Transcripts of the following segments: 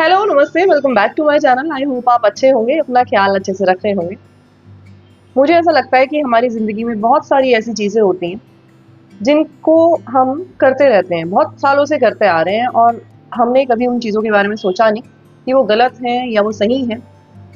Hello, नमस्ते, welcome back to my channel. I hope आप अच्छे होंगे, अपना ख्याल अच्छे से रख रहे होंगे। मुझे ऐसा लगता है कि हमारी ज़िंदगी में बहुत सारी ऐसी चीज़ें होती हैं, जिनको हम करते रहते हैं, बहुत सालों से करते आ रहे हैं और हमने कभी उन चीज़ों के बारे में सोचा नहीं कि वो गलत हैं या वो सही हैं।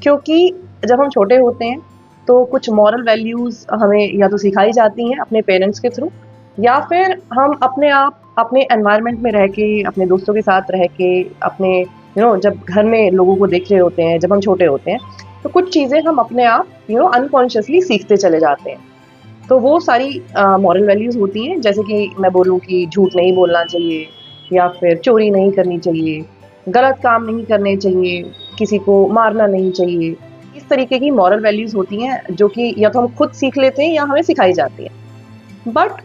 क्योंकि जब हम छोटे होते हैं, तो कुछ मॉरल वैल्यूज़ हमें या तो सिखाई जाती हैं अपने पेरेंट्स के थ्रू, या फिर हम अपने आप अपने एनवायरनमेंट में रह के, अपने दोस्तों के साथ रह के, अपने जब घर में लोगों को देख रहे होते हैं, जब हम छोटे होते हैं, तो कुछ चीज़ें हम अपने आप अनकॉन्शियसली सीखते चले जाते हैं। तो वो सारी मॉरल वैल्यूज़ होती हैं, जैसे कि मैं बोलूँ कि झूठ नहीं बोलना चाहिए, या फिर चोरी नहीं करनी चाहिए, गलत काम नहीं करने चाहिए, किसी को मारना नहीं चाहिए। इस तरीके की मॉरल वैल्यूज़ होती हैं, जो कि या तो हम खुद सीख लेते हैं या हमें सिखाई जाती हैं। बट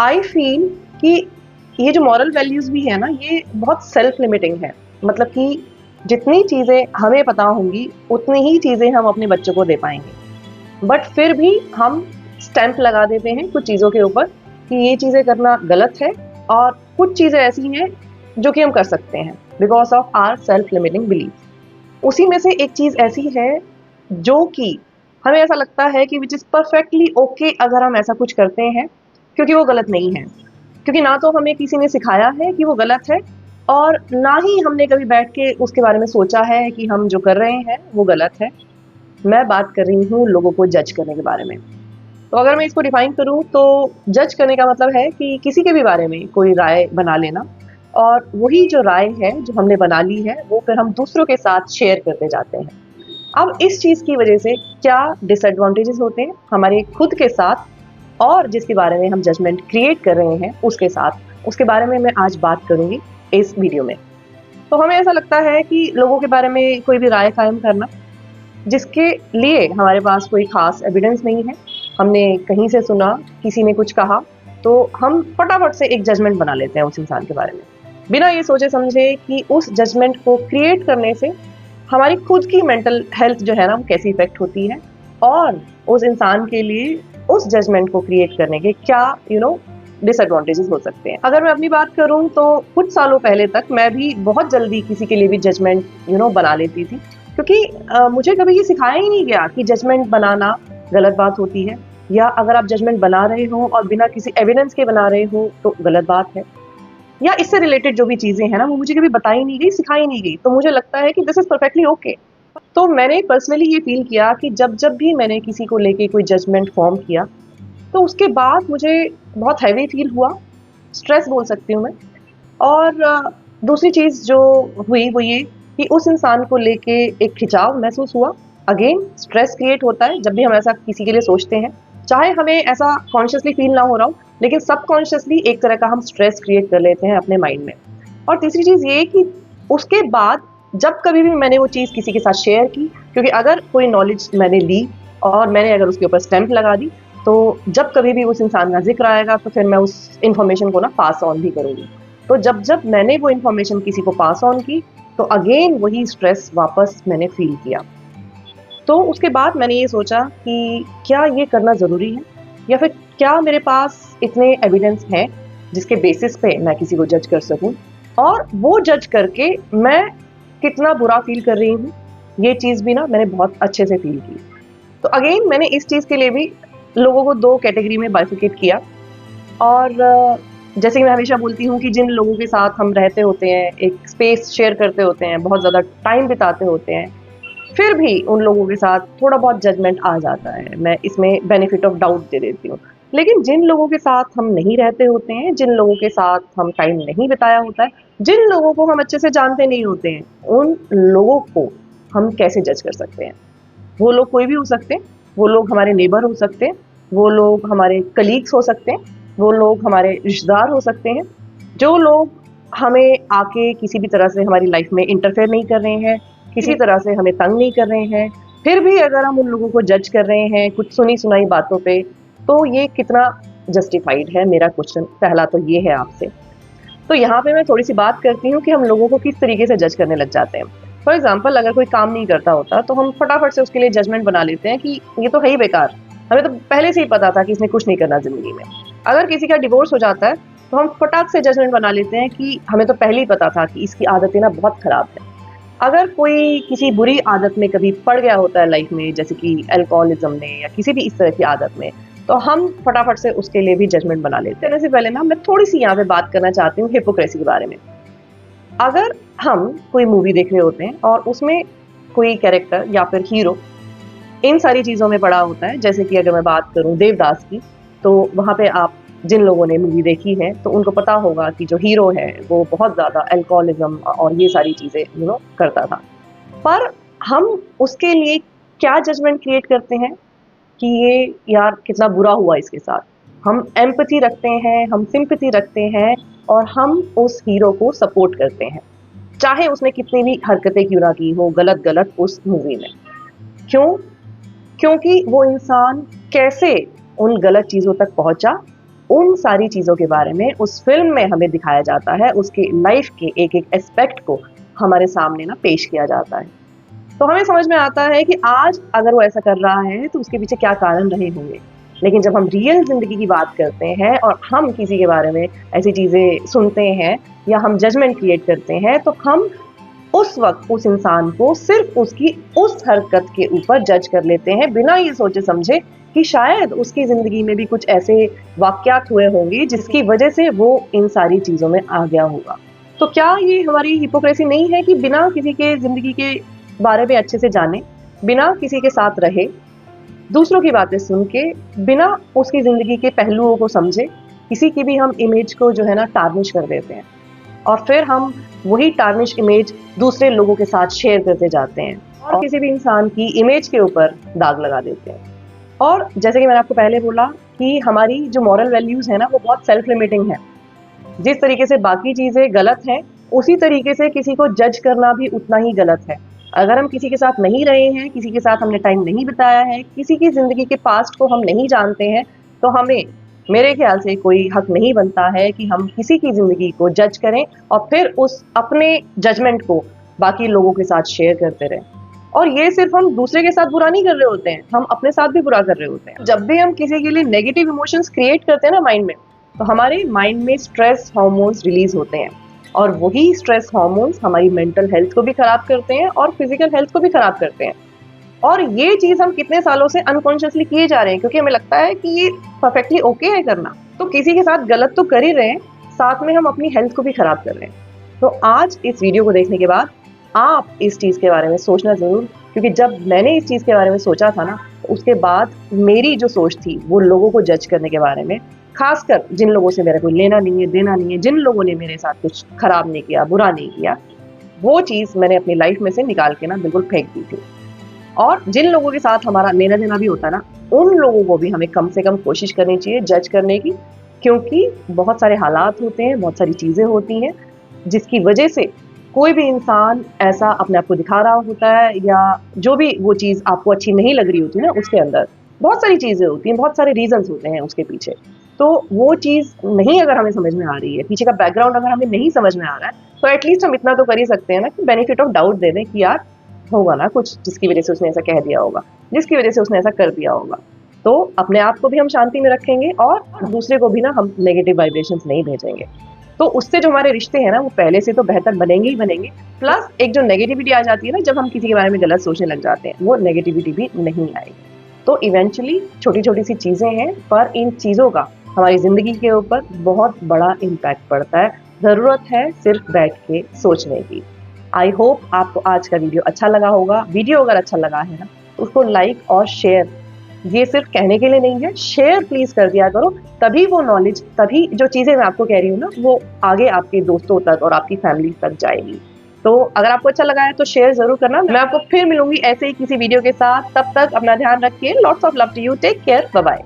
आई फ़ील कि ये जो मॉरल वैल्यूज़ भी है ना, ये बहुत सेल्फ लिमिटिंग है। मतलब कि जितनी चीज़ें हमें पता होंगी, उतनी ही चीज़ें हम अपने बच्चों को दे पाएँगे। बट फिर भी हम स्टैम्प लगा देते हैं कुछ चीज़ों के ऊपर कि ये चीज़ें करना गलत है, और कुछ चीज़ें ऐसी हैं जो कि हम कर सकते हैं because of our self limiting belief. उसी में से एक चीज़ ऐसी है जो कि हमें ऐसा लगता है कि विच इज़ परफेक्टली ओके अगर हम ऐसा कुछ करते हैं, क्योंकि वो गलत नहीं है। क्योंकि ना तो हमें किसी ने सिखाया है कि वो गलत है, और ना ही हमने कभी बैठ के उसके बारे में सोचा है कि हम जो कर रहे हैं वो गलत है। मैं बात कर रही हूँ लोगों को जज करने के बारे में। तो अगर मैं इसको डिफ़ाइन करूँ, तो जज करने का मतलब है कि किसी के भी बारे में कोई राय बना लेना, और वही जो राय है जो हमने बना ली है, वो फिर हम दूसरों के साथ शेयर करते जाते हैं। अब इस चीज़ की वजह से क्या डिसएडवांटेजेस होते हैं हमारे खुद के साथ, और जिसके बारे में हम जजमेंट क्रिएट कर रहे हैं उसके साथ, उसके बारे में मैं आज बात करूँगी इस वीडियो में। तो हमें ऐसा लगता है कि लोगों के बारे में कोई भी राय कायम करना, जिसके लिए हमारे पास कोई ख़ास एविडेंस नहीं है, हमने कहीं से सुना, किसी ने कुछ कहा, तो हम फटाफट से एक जजमेंट बना लेते हैं उस इंसान के बारे में। बिना ये सोचे समझे कि उस जजमेंट को क्रिएट करने से हमारी खुद की मेंटल हेल्थ जो है ना, वो कैसी इफ़ेक्ट होती है, और उस इंसान के लिए उस जजमेंट को क्रिएट करने के क्या डिसएडवांटेजेस हो सकते हैं। अगर मैं अपनी बात करूँ, तो कुछ सालों पहले तक मैं भी बहुत जल्दी किसी के लिए भी जजमेंट बना लेती थी, क्योंकि मुझे कभी ये सिखाया ही नहीं गया कि जजमेंट बनाना गलत बात होती है, या अगर आप जजमेंट बना रहे हो और बिना किसी एविडेंस के बना रहे हो तो गलत बात है, या इससे रिलेटेड जो भी चीज़ें हैं ना, वो मुझे कभी बताई नहीं गई, सिखाई नहीं गई। तो मुझे लगता है कि दिस इज़ परफेक्टली ओके। तो मैंने पर्सनली ये फ़ील किया कि जब भी मैंने किसी को लेके कोई जजमेंट फ़ॉर्म किया, तो उसके बाद मुझे बहुत हैवी फ़ील हुआ, स्ट्रेस बोल सकती हूँ मैं। और दूसरी चीज़ जो हुई वो ये कि उस इंसान को लेके एक खिंचाव महसूस हुआ। अगेन स्ट्रेस क्रिएट होता है जब भी हम ऐसा किसी के लिए सोचते हैं, चाहे हमें ऐसा कॉन्शियसली फ़ील ना हो रहा हो, लेकिन सबकॉन्शियसली एक तरह का हम स्ट्रेस क्रिएट कर लेते हैं अपने माइंड में। और तीसरी चीज़ ये कि उसके बाद जब कभी भी मैंने वो चीज़ किसी के साथ शेयर की, क्योंकि अगर कोई नॉलेज मैंने ली और मैंने अगर उसके ऊपर स्टैम्प लगा दी, तो जब कभी भी उस इंसान का ज़िक्र आएगा, तो फिर मैं उस इन्फॉर्मेशन को ना पास ऑन भी करूँगी। तो जब मैंने वो इन्फॉर्मेशन किसी को पास ऑन की, तो अगेन वही स्ट्रेस वापस मैंने फ़ील किया। तो उसके बाद मैंने ये सोचा कि क्या ये करना ज़रूरी है? या फिर क्या मेरे पास इतने एविडेंस हैं जिसके बेसिस पे मैं किसी को जज कर सकूँ? और वो जज करके मैं कितना बुरा फ़ील कर रही हूँ, ये चीज़ भी ना मैंने बहुत अच्छे से फ़ील की। तो अगेन मैंने इस चीज़ के लिए भी लोगों को 2 कैटेगरी में बाइफरकेट किया। और जैसे कि मैं हमेशा बोलती हूँ कि जिन लोगों के साथ हम रहते होते हैं, एक स्पेस शेयर करते होते हैं, बहुत ज़्यादा टाइम बिताते होते हैं, फिर भी उन लोगों के साथ थोड़ा बहुत जजमेंट आ जाता है। मैं इसमें बेनिफिट ऑफ डाउट दे देती हूँ। लेकिन जिन लोगों के साथ हम नहीं रहते होते हैं, जिन लोगों के साथ हम टाइम नहीं बिताया होता है, जिन लोगों को हम अच्छे से जानते नहीं होते हैं, उन लोगों को हम कैसे जज कर सकते हैं? वो लोग कोई भी हो सकते हैं, वो लोग हमारे नेबर हो सकते हैं, वो लोग हमारे कलीग्स हो सकते हैं, वो लोग हमारे रिश्तेदार हो सकते हैं, जो लोग हमें आके किसी भी तरह से हमारी लाइफ में इंटरफेयर नहीं कर रहे हैं, किसी तरह से हमें तंग नहीं कर रहे हैं। फिर भी अगर हम उन लोगों को जज कर रहे हैं कुछ सुनी-सुनाई बातों पे, तो ये कितना जस्टिफाइड है? मेरा क्वेश्चन पहला तो ये है आपसे। तो यहाँ पे मैं थोड़ी-सी बात करती हूँ कि हम लोगों को किस तरीके से जज करने लग जाते हैं। फॉर एग्ज़ाम्पल, अगर कोई काम नहीं करता होता, तो हम फटाफट से उसके लिए जजमेंट बना लेते हैं कि ये तो है ही बेकार। हमें तो पहले से ही पता था कि इसने कुछ नहीं करना ज़िंदगी में। अगर किसी का डिवोर्स हो जाता है, तो हम फटाक से जजमेंट बना लेते हैं कि हमें तो पहले ही पता था कि इसकी आदतें ना बहुत ख़राब हैं। अगर कोई किसी बुरी आदत में कभी पड़ गया होता है लाइफ में, जैसे कि अल्कोहलिज्म में या किसी भी इस तरह की आदत में, तो हम फटाफट से उसके लिए भी जजमेंट बना लेते हैं। इससे पहले ना मैं थोड़ी सी यहाँ पे बात करना चाहती हूँ हिपोक्रेसी के बारे में। अगर हम कोई मूवी देख रहे होते हैं और उसमें कोई कैरेक्टर या फिर हीरो इन सारी चीज़ों में पड़ा होता है, जैसे कि अगर मैं बात करूँ देवदास की, तो वहाँ पे आप जिन लोगों ने मूवी देखी है तो उनको पता होगा कि जो हीरो है वो बहुत ज़्यादा अल्कोहलिज्म और ये सारी चीज़ें करता था। पर हम उसके लिए क्या जजमेंट क्रिएट करते हैं कि ये यार कितना बुरा हुआ इसके साथ। हम एम्पैथी रखते हैं, हम सिंपैथी रखते हैं और हम उस हीरो को सपोर्ट करते हैं, चाहे उसने कितनी भी हरकतें क्यों ना की हो गलत उस मूवी में। क्यों? क्योंकि वो इंसान कैसे उन गलत चीज़ों तक पहुंचा, उन सारी चीज़ों के बारे में उस फिल्म में हमें दिखाया जाता है, उसके लाइफ के एक एक एस्पेक्ट को हमारे सामने ना पेश किया जाता है। तो हमें समझ में आता है कि आज अगर वो ऐसा कर रहा है तो उसके पीछे क्या कारण रहे होंगे। लेकिन जब हम रियल ज़िंदगी की बात करते हैं और हम किसी के बारे में ऐसी चीज़ें सुनते हैं या हम जजमेंट क्रिएट करते हैं, तो हम उस वक्त उस इंसान को सिर्फ उसकी उस हरकत के ऊपर जज कर लेते हैं, बिना ये सोचे समझे कि शायद उसकी ज़िंदगी में भी कुछ ऐसे वाक़यात हुए होंगे जिसकी वजह से वो इन सारी चीज़ों में आ गया होगा। तो क्या ये हमारी हिपोक्रेसी नहीं है कि बिना किसी के ज़िंदगी के बारे में अच्छे से जाने, बिना किसी के साथ रहे, दूसरों की बातें सुन के, बिना उसकी ज़िंदगी के पहलुओं को समझे, किसी की भी हम इमेज को जो है ना टार्निश कर देते हैं और फिर हम वही टार्निश इमेज दूसरे लोगों के साथ शेयर करते जाते हैं और किसी भी इंसान की इमेज के ऊपर दाग लगा देते हैं। और जैसे कि मैंने आपको पहले बोला कि हमारी जो मॉरल वैल्यूज़ है ना वो बहुत सेल्फ लिमिटिंग है। जिस तरीके से बाकी चीज़ें गलत हैं, उसी तरीके से किसी को जज करना भी उतना ही गलत है। अगर हम किसी के साथ नहीं रहे हैं, किसी के साथ हमने टाइम नहीं बिताया है, किसी की ज़िंदगी के पास्ट को हम नहीं जानते हैं, तो हमें मेरे ख्याल से कोई हक नहीं बनता है कि हम किसी की ज़िंदगी को जज करें और फिर उस अपने जजमेंट को बाकी लोगों के साथ शेयर करते रहें। और ये सिर्फ हम दूसरे के साथ बुरा नहीं कर रहे होते हैं, हम अपने साथ भी बुरा कर रहे होते हैं। जब भी हम किसी के लिए नेगेटिव इमोशंस क्रिएट करते हैं ना माइंड में, तो हमारे माइंड में स्ट्रेस हार्मोन्स रिलीज होते हैं और वही स्ट्रेस हार्मोन्स हमारी मेंटल हेल्थ को भी खराब करते हैं और फिजिकल हेल्थ को भी खराब करते हैं। और ये चीज़ हम कितने सालों से अनकॉन्शियसली किए जा रहे हैं, क्योंकि हमें लगता है कि ये परफेक्टली ओके है करना। तो किसी के साथ गलत तो कर ही रहे हैं, साथ में हम अपनी हेल्थ को भी खराब कर रहे हैं। तो आज इस वीडियो को देखने के बाद आप इस चीज़ के बारे में सोचना ज़रूर, क्योंकि जब मैंने इस चीज़ के बारे में सोचा था ना, तो उसके बाद मेरी जो सोच थी वो लोगों को जज करने के बारे में, खासकर जिन लोगों से मेरा कोई लेना नहीं है, देना नहीं है, जिन लोगों ने मेरे साथ कुछ खराब नहीं किया, बुरा नहीं किया, वो चीज़ मैंने अपनी लाइफ में से निकाल के ना बिल्कुल फेंक दी थी। और जिन लोगों के साथ हमारा लेना देना भी होता है ना, उन लोगों को भी हमें कम से कम कोशिश करनी चाहिए जज करने की, क्योंकि बहुत सारे हालात होते हैं, बहुत सारी चीज़ें होती हैं जिसकी वजह से कोई भी इंसान ऐसा अपने आप को दिखा रहा होता है, या जो भी वो चीज़ आपको अच्छी नहीं लग रही होती ना, उसके अंदर बहुत सारी चीज़ें होती हैं, बहुत सारे रीजंस होते हैं उसके पीछे। तो वो चीज़ नहीं अगर हमें समझ में आ रही है, पीछे का बैकग्राउंड अगर हमें नहीं समझ में आ रहा है, तो एटलीस्ट हम इतना तो कर ही सकते हैं ना कि बेनिफिट ऑफ डाउट दे दें कि यार होगा ना कुछ जिसकी वजह से उसने ऐसा कह दिया होगा, जिसकी वजह से उसने ऐसा कर दिया होगा। तो अपने आप को भी हम शांति में रखेंगे और दूसरे को भी ना हम नेगेटिव वाइब्रेशंस नहीं भेजेंगे। तो उससे जो हमारे रिश्ते हैं ना वो पहले से तो बेहतर बनेंगे ही बनेंगे। प्लस एक जो नेगेटिविटी आ जाती है ना जब हम किसी के बारे में गलत सोचने लग जाते हैं, वो नेगेटिविटी भी नहीं आएगी। तो इवेंचुअली छोटी-छोटी सी चीज़ें हैं, पर इन चीज़ों का हमारी ज़िंदगी के ऊपर बहुत बड़ा इम्पैक्ट पड़ता है। ज़रूरत है सिर्फ बैठ के सोचने की। आई होप आपको आज का वीडियो अच्छा लगा होगा। वीडियो अगर अच्छा लगा है ना, तो उसको लाइक और शेयर, ये सिर्फ कहने के लिए नहीं है, शेयर प्लीज़ कर दिया करो, तभी वो नॉलेज, तभी जो चीज़ें मैं आपको कह रही हूँ ना, वो आगे आपके दोस्तों तक और आपकी फैमिली तक जाएगी। तो अगर आपको अच्छा लगा है तो शेयर ज़रूर करना। मैं आपको फिर मिलूंगी ऐसे ही किसी वीडियो के साथ। तब तक अपना ध्यान रखिए। Lots of love to you. Take care. Bye bye.